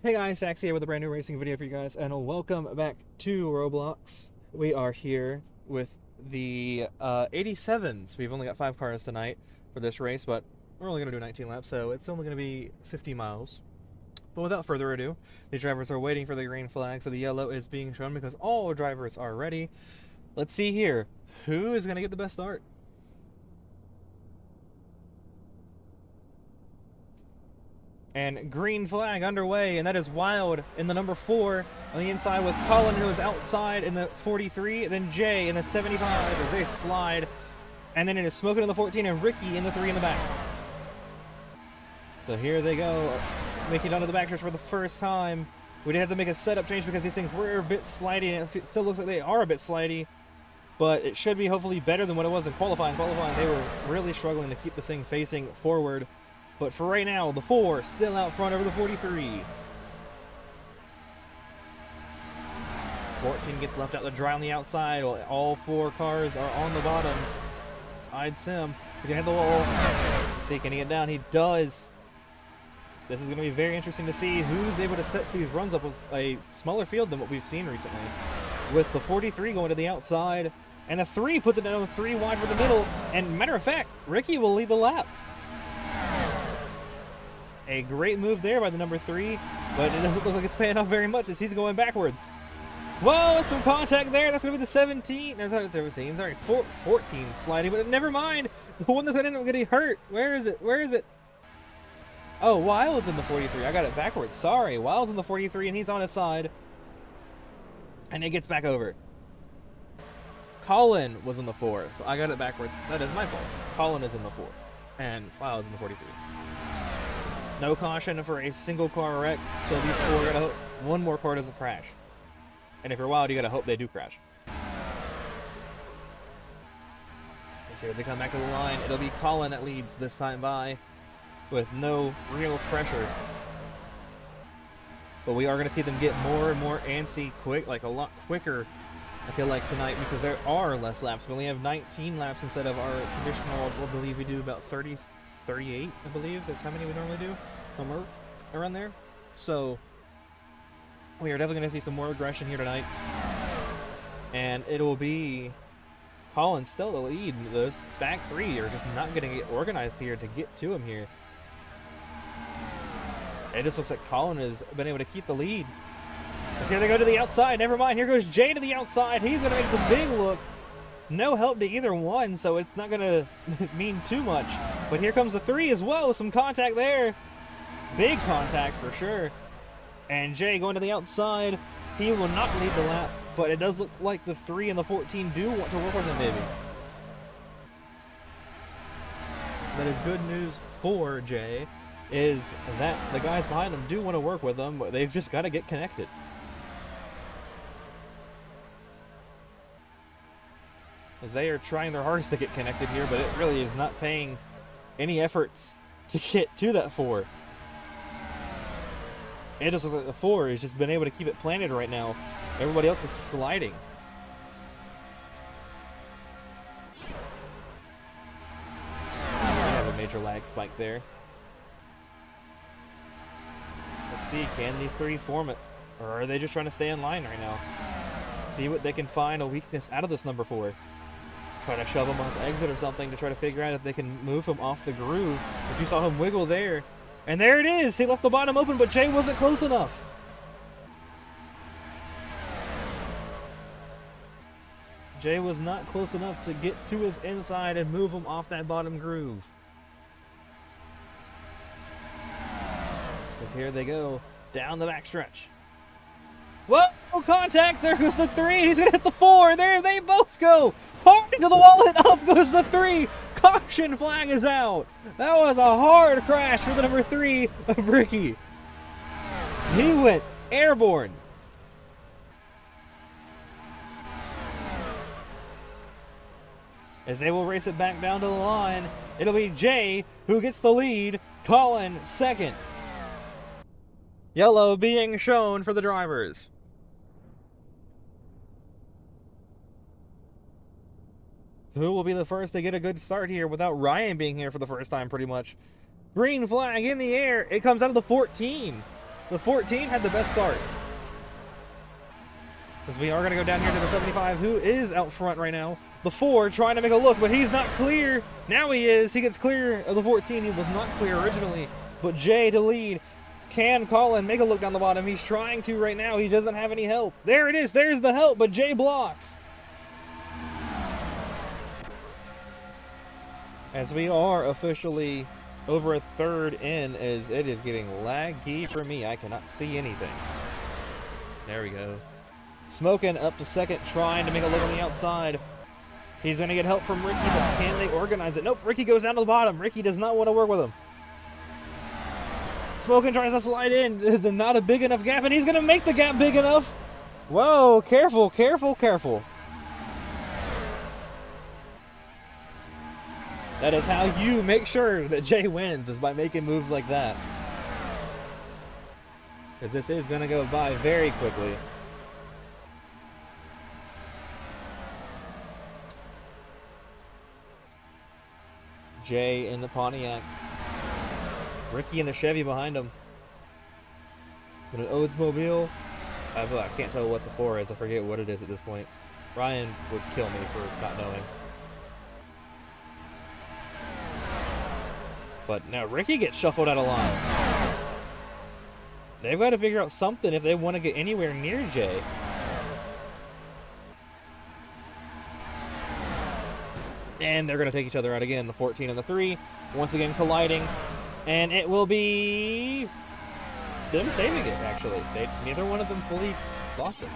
Hey guys, Sax here with a brand new racing video for you guys, and welcome back to Roblox. We are here with the 87s. We've only got 5 cars tonight for this race, but we're only going to do 19 laps, so it's only going to be 50 miles. But without further ado, the drivers are waiting for the green flag, so the yellow is being shown because all drivers are ready. Let's see here. Who is going to get the best start? And green flag underway, and that is Wild in the number 4 on the inside with Colin, who is outside in the 43, then Jay in the 75 as they slide, and then it is Smoking in the 14 and Ricky in the 3 in the back. So here they go, making it onto the backstretch for the first time. We did have to make a setup change because these things were a bit slidey, and it still looks like they are a bit slidey, but it should be hopefully better than what it was in qualifying. Qualifying, they were really struggling to keep the thing facing forward. But for right now, the 4 still out front over the 43. 14 gets left out to dry on the outside while all 4 cars are on the bottom. Side sim. He's going to hit the wall. See, can he get down? He does. This is going to be very interesting to see who's able to set these runs up with a smaller field than what we've seen recently. With the 43 going to the outside, and the 3 puts it down 3 wide for the middle. And matter of fact, Ricky will lead the lap. A great move there by the number 3, but it doesn't look like it's paying off very much as he's going backwards. Whoa, and some contact there. That's going to be the 17. There's 17. Sorry, 14 sliding, but never mind. The one that's going to end up getting hurt. Where is it? Where is it? Oh, Wild's in the 43. I got it backwards. Sorry. Wild's in the 43, and he's on his side. And it gets back over. Colin was in the 4, so I got it backwards. That is my fault. Colin is in the 4, and Wild's in the 43. No caution for a single car wreck, so these 4 gotta hope one more car doesn't crash. And if you're Wild, you gotta hope they do crash. So here they come back to the line. It'll be Colin that leads this time by with no real pressure. But we are gonna see them get more and more antsy quick, like a lot quicker, I feel like, tonight, because there are less laps. We only have 19 laps instead of our traditional, I believe we do about 38, I believe, is how many we normally do. Somewhere around there. So we are definitely going to see some more aggression here tonight. And it will be Colin still the lead. Those back 3 are just not going to get organized here to get to him here. It just looks like Colin has been able to keep the lead. As here they go to the outside. Never mind. Here goes Jay to the outside. He's going to make the big look. No help to either one, so it's not going to mean too much. But here comes the 3 as well. Some contact there. Big contact for sure. And Jay going to the outside. He will not lead the lap, but it does look like the 3 and the 14 do want to work with him, maybe. So that is good news for Jay, is that the guys behind him do want to work with them, but they've just got to get connected. As they are trying their hardest to get connected here, but it really is not paying any efforts to get to that 4. It just looks like the 4 has just been able to keep it planted right now. Everybody else is sliding. We have a major lag spike there. Let's see, can these 3 form it? Or are they just trying to stay in line right now? See what they can find a weakness out of this number 4. Try to shove him off the exit or something to try to figure out if they can move him off the groove. But you saw him wiggle there. And there it is! He left the bottom open, but Jay wasn't close enough. Jay was not close enough to get to his inside and move him off that bottom groove. As here they go, down the backstretch. Whoa! Contact! There goes the 3! He's gonna hit the 4! There they both go! Hard into the wall and up goes the 3! Caution flag is out! That was a hard crash for the number 3 of Ricky. He went airborne. As they will race it back down to the line, it'll be Jay who gets the lead, Colin second. Yellow being shown for the drivers. Who will be the first to get a good start here without Ryan being here for the first time, pretty much? Green flag in the air. It comes out of the 14. The 14 had the best start. Because we are going to go down here to the 75, who is out front right now. The 4 trying to make a look, but he's not clear. Now he is. He gets clear of the 14. He was not clear originally. But Jay to lead. Can Colin make a look down the bottom? He's trying to right now. He doesn't have any help. There it is. There's the help, but Jay blocks. As we are officially over a third in, as it is getting laggy for me. I cannot see anything. There we go. Smoking up to second, trying to make a look on the outside. He's going to get help from Ricky, but can they organize it? Nope, Ricky goes down to the bottom. Ricky does not want to work with him. Smoking tries to slide in. Not a big enough gap, and he's going to make the gap big enough. Whoa, careful, careful, careful. That is how you make sure that Jay wins, is by making moves like that. Because this is going to go by very quickly. Jay in the Pontiac. Ricky in the Chevy behind him. With an Oldsmobile. I can't tell what the 4 is. I forget what it is at this point. Ryan would kill me for not knowing. But now Ricky gets shuffled out of line. They've got to figure out something if they want to get anywhere near Jay. And they're going to take each other out again. The 14 and the 3. Once again colliding. And it will be them saving it, actually. Neither one of them fully lost it.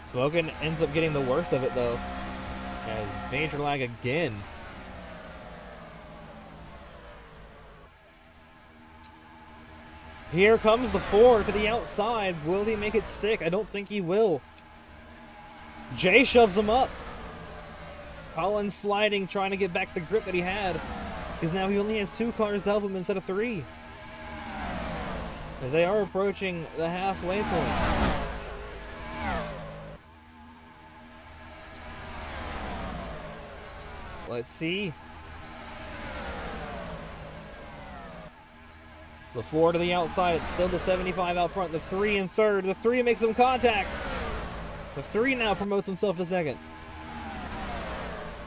Smokin' ends up getting the worst of it, though. As major lag again. Here comes the 4 to the outside. Will he make it stick? I don't think he will. Jay shoves him up. Colin sliding, trying to get back the grip that he had. Because now he only has 2 cars to help him instead of 3. As they are approaching the halfway point. Let's see. The 4 to the outside. It's still the 75 out front. The 3 in third. The 3 makes some contact. The 3 now promotes himself to second.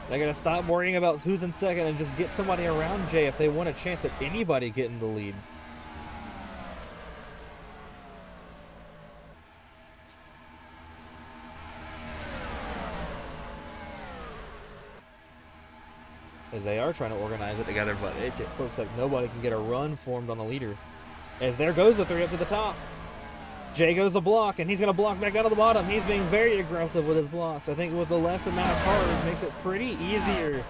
They gotta stop worrying about who's in second and just get somebody around Jay if they want a chance at anybody getting the lead. As they are trying to organize it together, but it just looks like nobody can get a run formed on the leader. As there goes the 3 up to the top. Jay goes to block, and he's going to block back down to the bottom. He's being very aggressive with his blocks. I think with the less amount of cars makes it pretty easier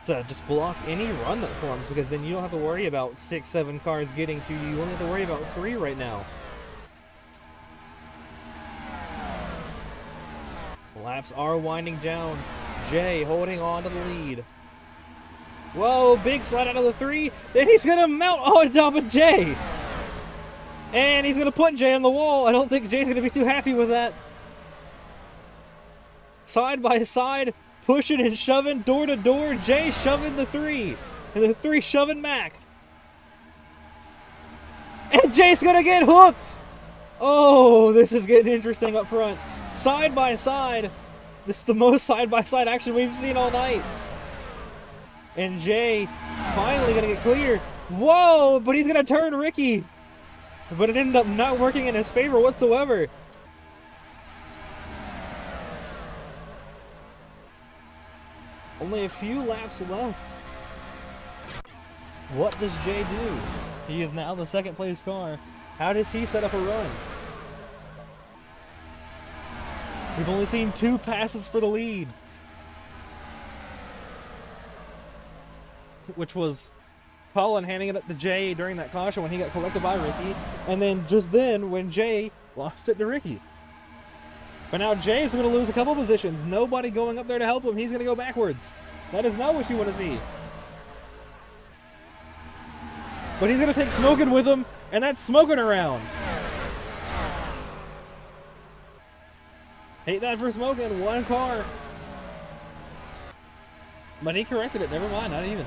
to just block any run that forms, because then you don't have to worry about 6, 7 cars getting to you. You only have to worry about 3 right now. Laps are winding down. Jay holding on to the lead. Whoa, big slide out of the 3. Then he's going to mount on top of Jay. And he's going to put Jay on the wall. I don't think Jay's going to be too happy with that. Side by side, pushing and shoving, door to door. Jay shoving the 3. And the 3 shoving Mac. And Jay's going to get hooked. Oh, this is getting interesting up front. Side by side. This is the most side-by-side action we've seen all night. And Jay finally going to get clear. Whoa, but he's going to turn Ricky. But it ended up not working in his favor whatsoever. Only a few laps left. What does Jay do? He is now the second place car. How does he set up a run? We've only seen 2 passes for the lead. Which was Colin handing it up to Jay during that caution when he got collected by Ricky. And then just then when Jay lost it to Ricky. But now Jay's going to lose a couple positions. Nobody going up there to help him. He's going to go backwards. That is not what you want to see. But he's going to take Smokin' with him. And that's Smokin' around. Hate that for Smokin', 1 car. But he corrected it, never mind, not even.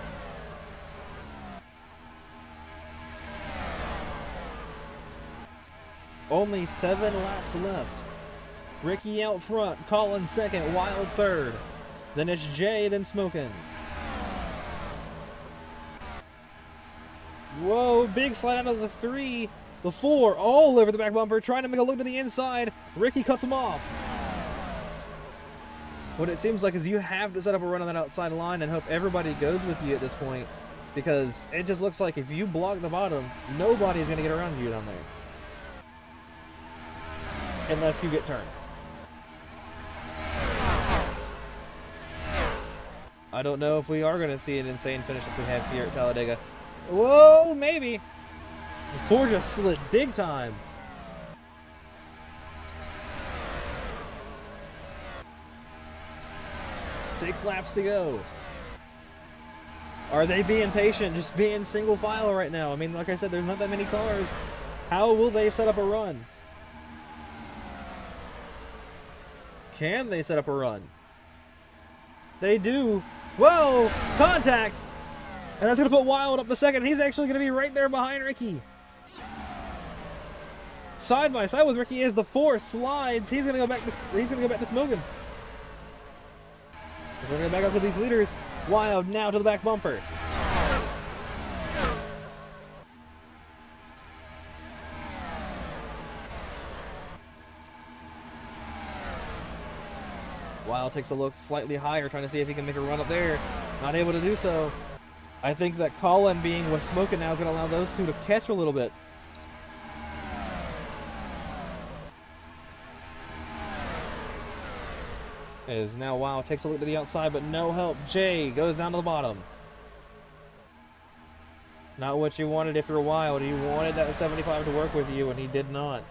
Only 7 laps left. Ricky out front, Colin second, Wild third. Then it's Jay, then Smokin'. Whoa, big slide out of the 3. The 4, all over the back bumper, trying to make a look to the inside. Ricky cuts him off. What it seems like is you have to set up a run on that outside line and hope everybody goes with you at this point, because it just looks like if you block the bottom, nobody's going to get around you down there. Unless you get turned. I don't know if we are going to see an insane finish like we have here at Talladega. Whoa, maybe. The 4 just slid big time. Six laps to go. Are they being patient, just being single file right now? I mean, like I said, there's not that many cars. How will they set up a run? Can they set up a run? They do. Whoa! Contact! And that's going to put Wild up the second. He's actually going to be right there behind Ricky. Side by side with Ricky as the 4 slides. He's going to go back to Smokin'. So we're going to back up to these leaders. Wild now to the back bumper. Wild takes a look slightly higher, trying to see if he can make a run up there. Not able to do so. I think that Colin being with Smokin' now is going to allow those two to catch a little bit. As now Wild takes a look to the outside, but no help. Jay goes down to the bottom. Not what you wanted if you're Wild. You wanted that 75 to work with you, and he did not.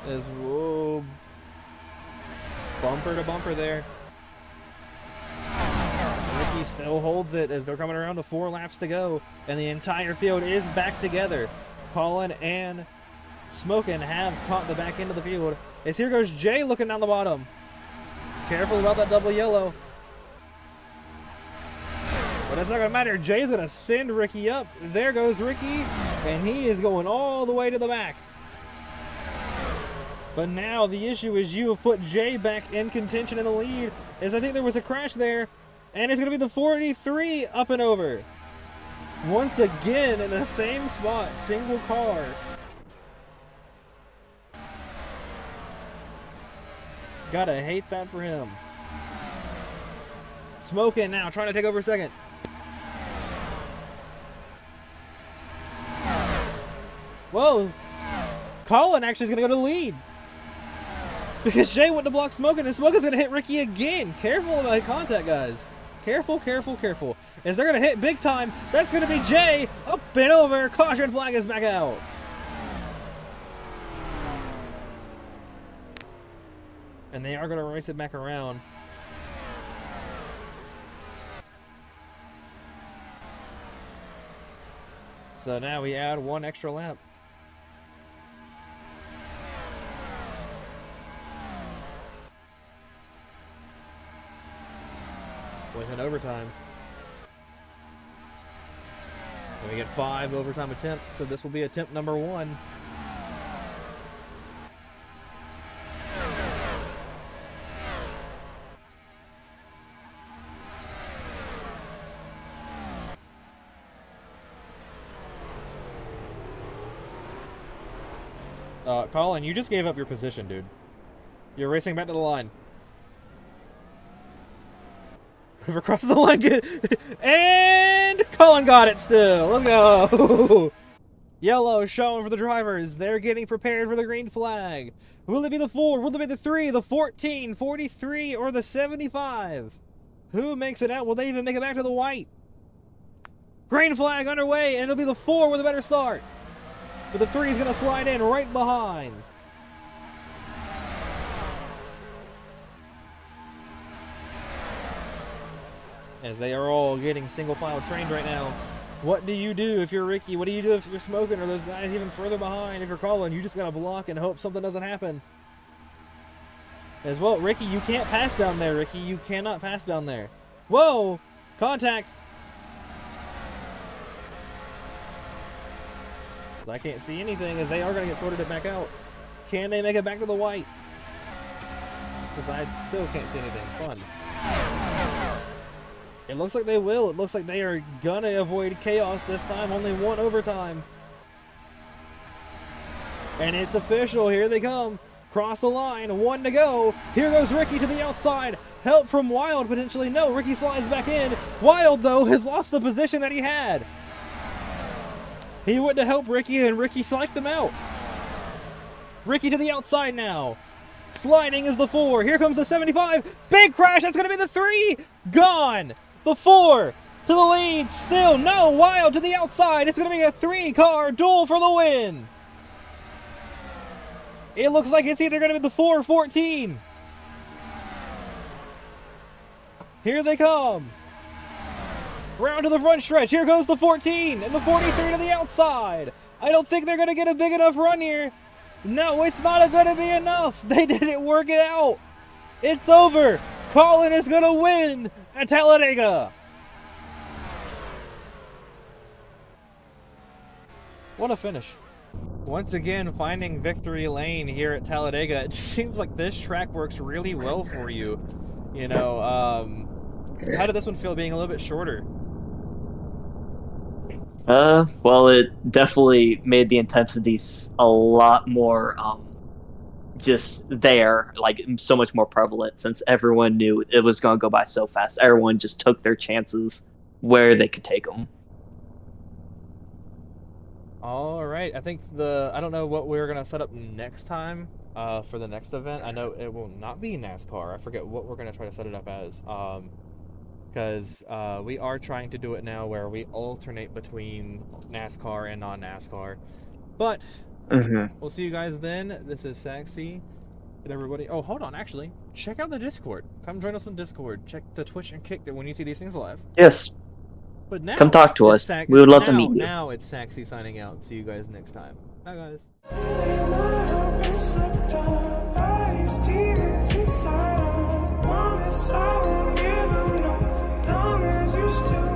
As whoa, bumper to bumper there. Ricky still holds it as they're coming around to 4 laps to go, and the entire field is back together. Colin and Smokin' have caught the back end of the field. As here goes Jay looking down the bottom. Careful about that double yellow. But it's not going to matter. Jay's going to send Ricky up. There goes Ricky, and he is going all the way to the back. But now the issue is you have put Jay back in contention in the lead, as I think there was a crash there, and it's going to be the 43 up and over. Once again in the same spot, single car. Gotta hate that for him. Smokin' now, trying to take over second. Whoa! Colin actually is going to go to the lead. Because Jay went to block Smokin', and Smokin's going to hit Ricky again. Careful about contact, guys. Careful, careful, careful. As they're going to hit big time, that's going to be Jay. Up and over. Caution flag is back out. And they are going to race it back around. So now we add 1 extra lap. With an overtime. And we get 5 overtime attempts, so this will be attempt number 1. Colin, you just gave up your position, dude. You're racing back to the line. Whoever crosses the line, and Colin got it still. Let's go. Yellow showing for the drivers. They're getting prepared for the green flag. Will it be the 4? Will it be the 3, the 14, 43, or the 75? Who makes it out? Will they even make it back to the white? Green flag underway, and it'll be the 4 with a better start. But the 3 is going to slide in right behind. As they are all getting single file trained right now. What do you do if you're Ricky? What do you do if you're Smokin', or those guys even further behind? If you're Colin, you just got to block and hope something doesn't happen. As well, Ricky, you can't pass down there, Ricky. You cannot pass down there. Whoa! Contact! So I can't see anything as they are going to get sorted it back out. Can they make it back to the white? Because I still can't see anything fun. It looks like they will. It looks like they are going to avoid chaos this time. Only one overtime. And it's official. Here they come. Cross the line. One to go. Here goes Ricky to the outside. Help from Wild potentially. No, Ricky slides back in. Wild, though, has lost the position that he had. He went to help Ricky, and Ricky psyched him out. Ricky to the outside now. Sliding is the 4. Here comes the 75. Big crash. That's going to be the 3. Gone. The 4 to the lead. Still no. Wild to the outside. It's going to be a 3-car duel for the win. It looks like it's either going to be the 4 or 14. Here they come. Round to the front stretch. Here goes the 14 and the 43 to the outside. I don't think they're going to get a big enough run here. No, it's not going to be enough. They didn't work it out. It's over. Colin is going to win at Talladega. What a finish. Once again, finding victory lane here at Talladega. It just seems like this track works really well for you. You know, how did this one feel being a little bit shorter? Well, it definitely made the intensity a lot more, just there, like, so much more prevalent, since everyone knew it was going to go by so fast. Everyone just took their chances where they could take them. All right, I think I don't know what we're going to set up next time for the next event. I know it will not be NASCAR. I forget what we're going to try to set it up as. Because we are trying to do it now where we alternate between NASCAR and non-NASCAR. But we'll see you guys then. This is Saxy and everybody. Oh, hold on, actually. Check out the Discord. Come join us on Discord. Check the Twitch and Kick when you see these things live. Yes. But now, come talk to us. We would love to meet you. Now it's Saxy signing out. See you guys next time. Bye, guys. Still